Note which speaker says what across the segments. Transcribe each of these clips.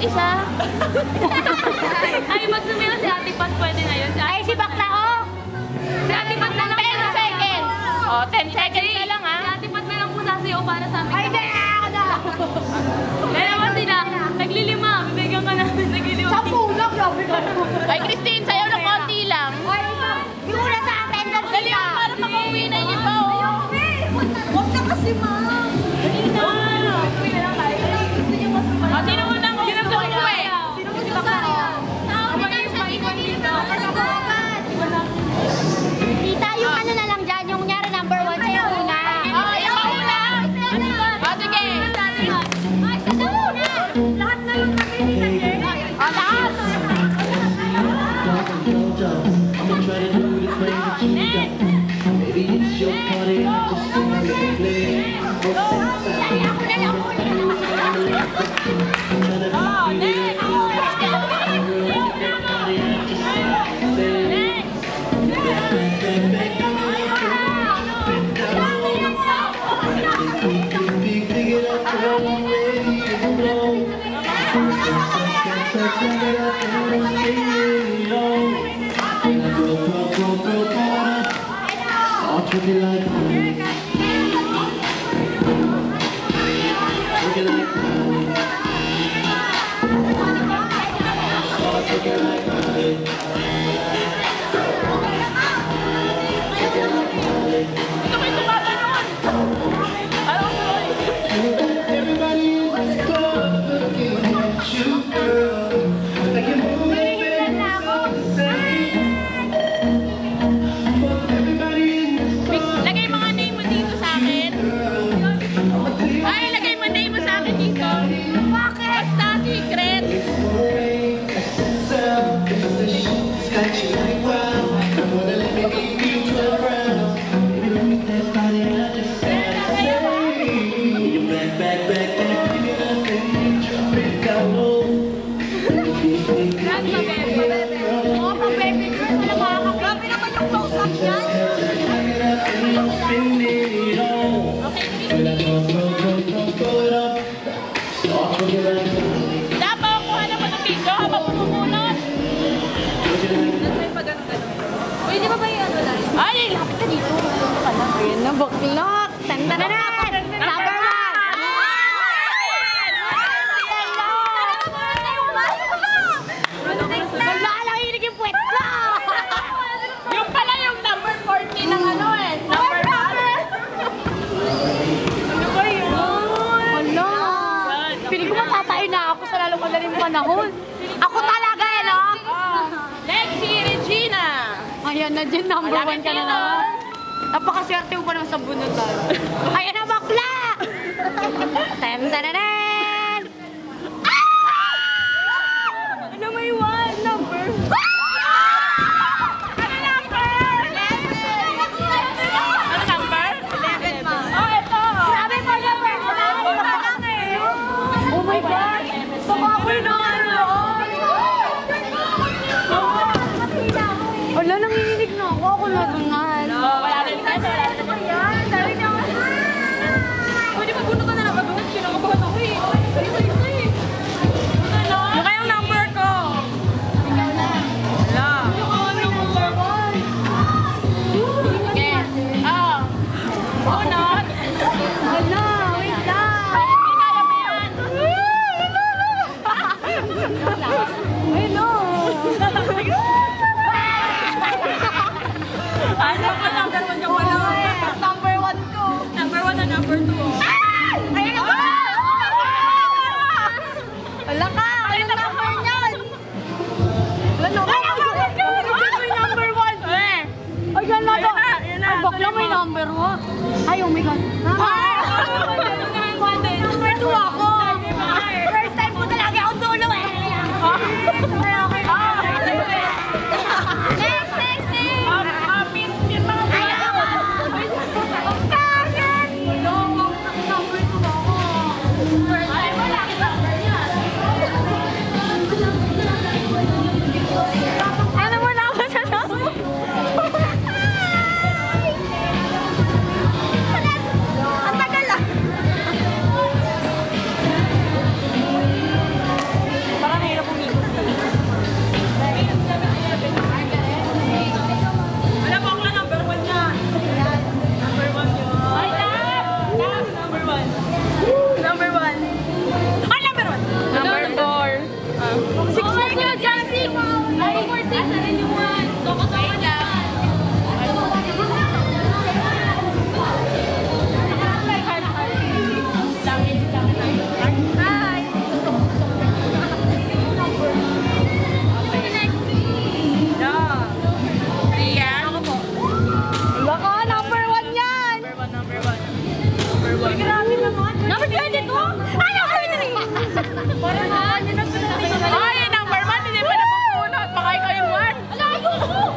Speaker 1: isa.
Speaker 2: Ay, magsumila si Ate Pat, pwede na yun.
Speaker 1: Ay, si Bakla, oh!
Speaker 2: Si Ate Pat na lang.
Speaker 1: 10 seconds. Oh, 10 seconds na lang, ha?
Speaker 2: Si Ate Pat na lang po sasayaw para sa amin.
Speaker 1: Ay, hindi! Ako na!
Speaker 2: Kaya naman sila, naglilima. Bibigyan ka namin, naglilima.
Speaker 1: 10 lang, sabi ka. Ay, Christine, sayaw na konti lang. Ay, yung una sa atin, dali lang para makauwi na yung iba, oh.
Speaker 3: Huwag na kasi, ma'am.
Speaker 2: Dali na. Uwi na lang tayo.
Speaker 1: O, sino unang umuwi?
Speaker 3: Sino mo si Bakla?
Speaker 1: Tita, yung ano na lang dyan, yung nyari number 1 sa'yo una.
Speaker 3: Oh, yung una.
Speaker 1: O, sige.
Speaker 3: Ay, sa una. Lahat na lang kami nilagay.
Speaker 1: O, lahat.
Speaker 4: I'ma try to do the thing that you got. Maybe it's your party, I just wanna play.
Speaker 1: Dali, ako na lang
Speaker 4: Looking like everybody in this club looking at you, girl. Like you're moving the same. But everybody in this club.
Speaker 1: Lagay mga name mo dito sa akin. Ay, lagay mo name mo sa akin dito. Bakit? Basta secret.
Speaker 4: Got you like wow. I wanna let me give you 12 rounds. Baby, look at that body, I just said you back, back, back, back. Pick it up and drop it down low.
Speaker 3: Oo, pa-baby girl. Wala makakapag. Grabe naman yung close-up niyan.
Speaker 4: Pick it up and spin it on. When I go it up. Start looking like
Speaker 1: Dapat kuha na pa ng video habang pumumunod.
Speaker 2: Uy, di ba ba yung ano lang?
Speaker 1: Ay, lapit ka dito. Ayun na, baklak. Tanda-da-da. Number 1. Wala lang hinig yung puwet ko. Yung pala yung number 40 ng ano eh. Number 1. Ano ba yun? Wala. Piling ko matatay na ako sa lalong madaling panahon. Ako talaga eh, no? Lexi Regina. Ayan na dyan, number 1 ka na naman. Napakaswerte mo pa naman sa bunutan. Ayan na, bakla! Tan-tan-tan! Ano may 1 number? Ano number? 11! Ano number? 11, ma. Oh, ito! Grabe pa number 1! Oh my God! Baka ako yun ang ano! Wala, nanginginig na ako. Ako na dungan. Wala rin kasi. Wala rin kasi. Ayan, dali niya ako. Pwede magbuno ka na lang. Pag-ulit, kinakabahan ako eh. Yung kayong number ko. Ikaw na. Wala. Yung kayong number 1. Okay. Oh. Bunot. Wala, wait lang. Hindi kaya mo yan. Hello. Ano ka number 1 ka wala? Number 1 ko. Number 1 na number 2. Ayun na ba? Wala ka. Ayun na number niyan. Wala na. May number 1. Ayan na to. Ang bakla may number 1. Ay, oh my God. Number 2 ako. First time ko talaga akong dulo eh. Ang Baka, number 1 yan!
Speaker 2: Number 22? Ay, number 3! Parang yun ang pinag-pinag.
Speaker 3: Ay, number 1, hindi pa napupunot. Baka ikaw yung 1.
Speaker 2: Ala, ayaw ko!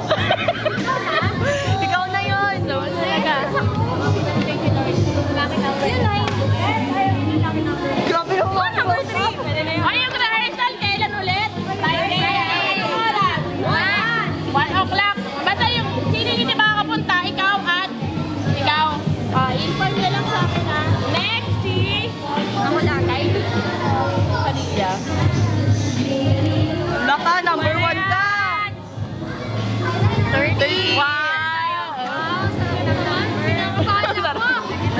Speaker 1: Ikaw na yun! So, talaga. Grabe naman!
Speaker 2: Number 3! Pwede na yun.
Speaker 3: Ay, yung rehearsal, kailan ulit? Friday. 1 o'clock. Basta yung sino hindi makakapunta, ikaw at ikaw. Inform nyo lang sa akin ha. Next, si...
Speaker 1: Ako lagay.
Speaker 3: Kanila.
Speaker 1: Baka, number 1 ka! 30!
Speaker 3: Wow!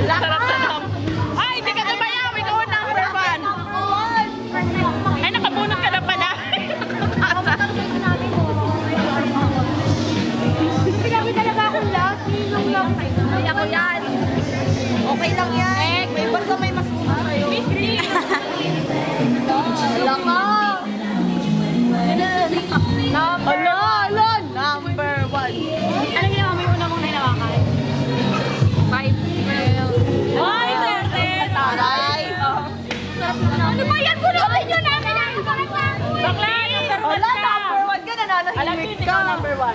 Speaker 3: Sarap na lang. Ay, hindi ka tumayaw. Ikaw ang number 1. Ay, nakabunot ka na pala.
Speaker 1: Sinabi talaga akong last. Sinong lang? Ay, ako yan. Okay lang yan. May basta may mas muna kayo. Wala ka. Number 1.
Speaker 2: Ano ginawa mo yung una mong hinawakan?
Speaker 1: 5.
Speaker 3: Ay,
Speaker 1: Taray.
Speaker 2: Ano ba yan? Bunutin nyo namin ang
Speaker 3: bakla, number 1
Speaker 1: Wala,
Speaker 3: ka.
Speaker 1: number 1 ka.
Speaker 3: Alam niyo,
Speaker 1: Nananahimik
Speaker 3: hindi
Speaker 1: ka.
Speaker 3: ka number 1.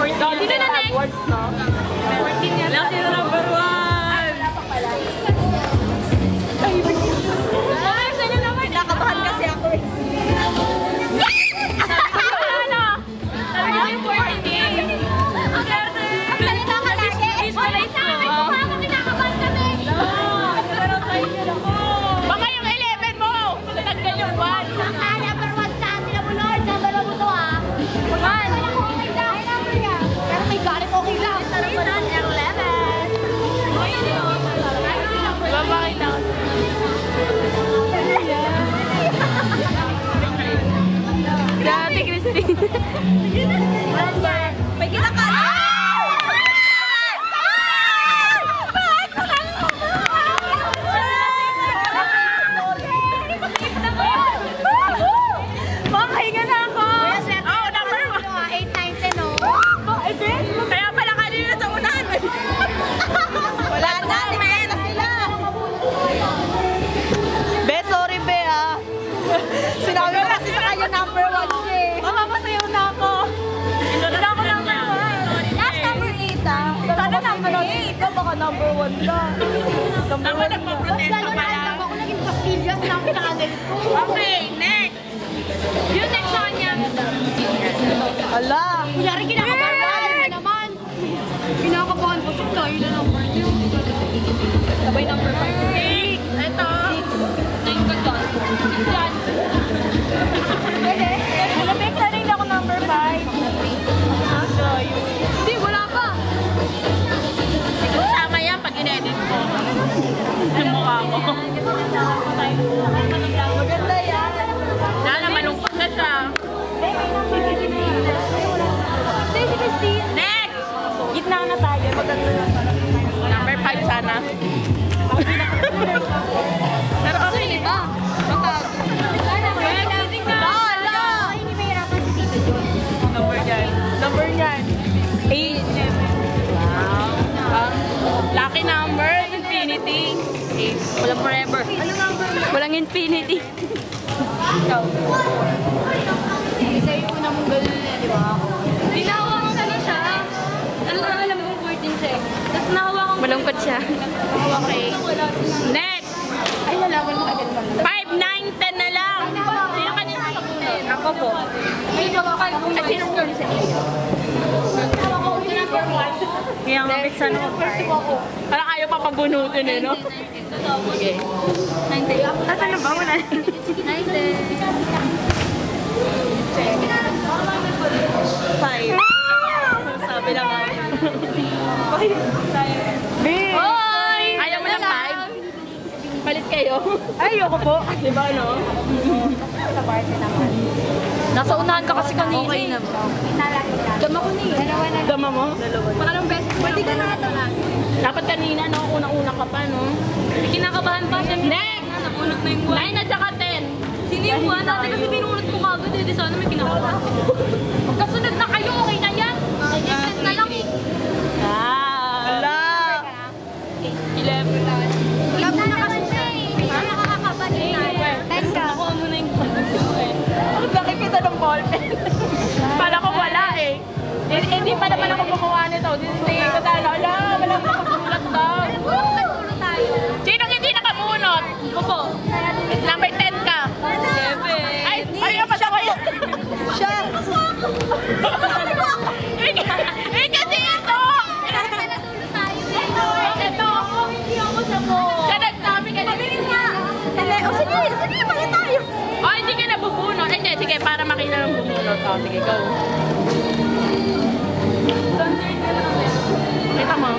Speaker 2: Sino na next?
Speaker 3: Awards, no?
Speaker 2: 14 yan.
Speaker 3: Wala sino number 1.
Speaker 2: Ay, sino naman?
Speaker 1: Nakabahan kasi ako eh.
Speaker 2: Sabi ko yung 14. Ang salita ka lagi. Visualize ko. Kinakabahan kami.
Speaker 3: Baka yung 11 mo. Taggal yung 1.
Speaker 2: Number 1 sa atin mo, Lord. Number 1 mo to, ha? 1.
Speaker 1: Pero may galit okay lang.
Speaker 2: Sarap pa nun, 11.
Speaker 3: Babakit ako.
Speaker 2: Dati, Christine.
Speaker 1: May kinaka.
Speaker 3: Makahinga na ako. Oh, number 1.
Speaker 2: 8, 9, 10, oh.
Speaker 3: Kaya pala kanina sa unahan.
Speaker 1: Wala na, limit na sila. Be, sorry be ah. Sinabi mo kasi sa kanya number 1 siya eh.
Speaker 3: Mamapasayaw na ako. Hindi ako number 1.
Speaker 1: Last number 8 ah. Sana number 8. Ikaw baka number 1 ka.
Speaker 3: Tama nagpaprotesta pala.
Speaker 2: Ako naging pastillas lang sa kanil ko.
Speaker 3: Okay, next.
Speaker 2: Yung next sa kanya.
Speaker 1: Ala.
Speaker 2: Kunyari kinakabahan ka naman. Kinakabahan ko siya dahil na number niyo. Sabay number 5.
Speaker 3: 6. Ito.
Speaker 2: 9 ka doon. Yan.
Speaker 1: Pwede? Alam mo, sana hindi ako number 5.
Speaker 2: Hindi, wala pa.
Speaker 3: Sama yan pag in-edit ko. Yung mukha ko.
Speaker 1: Maganda yan.
Speaker 3: Sana malungkot na siya.
Speaker 2: Si Christine.
Speaker 3: Next!
Speaker 1: Gitna na tayo. Maganda na.
Speaker 3: Number 5 sana. Pero okay.
Speaker 2: Iba. Hindi mahirapan si Tito John.
Speaker 3: Number yan. Number yan. 8. Wow. Lucky number, infinity. 8. Walang forever. Walang infinity. Ikaw.
Speaker 2: Isa yung una mong gano'n na, di ba? Tinawa ko na siya. Ano na alam mo 14 siya. Tapos nahawa ko.
Speaker 3: Malungkot siya. Okay. Next!
Speaker 2: Ay, nalaman mo agad ba?
Speaker 3: 5, 9, 10 na lang. Sino kanina sa punin? Ako po.
Speaker 2: Ay, nakakal ko.
Speaker 3: At sino ko sa iyo?
Speaker 2: Nawa ko yung number 1.
Speaker 3: Kaya mamiksan ako. Parang ayaw pa pabunutin eh, no? Okay.
Speaker 2: 90.
Speaker 3: Asan na ba? Wala.
Speaker 2: 90.
Speaker 3: 5. Sabi lang ako.
Speaker 2: Hoy!
Speaker 3: Ayaw mo ng 5? Palit kayo.
Speaker 1: Ay, ayoko po.
Speaker 3: Diba, no?
Speaker 1: Sa party naman. Nasa unahan ka kasi kanina. Okay na ba? Gama ko ni.
Speaker 3: Gama mo?
Speaker 1: Pangalong beses. Pwede ka na ito lang.
Speaker 3: Dapat kanina, no? Unang-una ka pa, no?
Speaker 1: Kinakabahan pa siya.
Speaker 3: Next!
Speaker 1: Napunot na yung buwan.
Speaker 3: 9 at saka 10.
Speaker 1: Sino yung buwan natin kasi binunot ko kagad eh. Di sana may kinakabahan. Magkasunod na kayo. Okay na yan. Next na lang eh.
Speaker 3: Ala! 11.
Speaker 1: Wala mo na kasi siya eh. Ano nakakabahan din tayo? Teka. Ako mo na yung
Speaker 3: Ang laki kita ng ballpen. Pala ko wala eh. Hindi pa naman ako gumawa nito. Tingin ko tayo, ala, wala ko nakabulat daw.
Speaker 1: Nagpulo tayo.
Speaker 3: Sinong hindi nakamunot?
Speaker 1: Opo.
Speaker 3: Number 10 ka.
Speaker 1: 11.
Speaker 3: Ay, ayaw pa siya ko yun.
Speaker 1: Siya.
Speaker 3: Eh, kasi ito!
Speaker 1: Nagpulo tayo eh.
Speaker 3: Ito!
Speaker 1: Hindi ako sa mo.
Speaker 3: Siya nagsabi ka na.
Speaker 1: O sige, sige, pala tayo.
Speaker 3: Oh, hindi ka na bubunot. Hindi, sige, para makita ng bubunot. Oh, sige, go. Kita mo?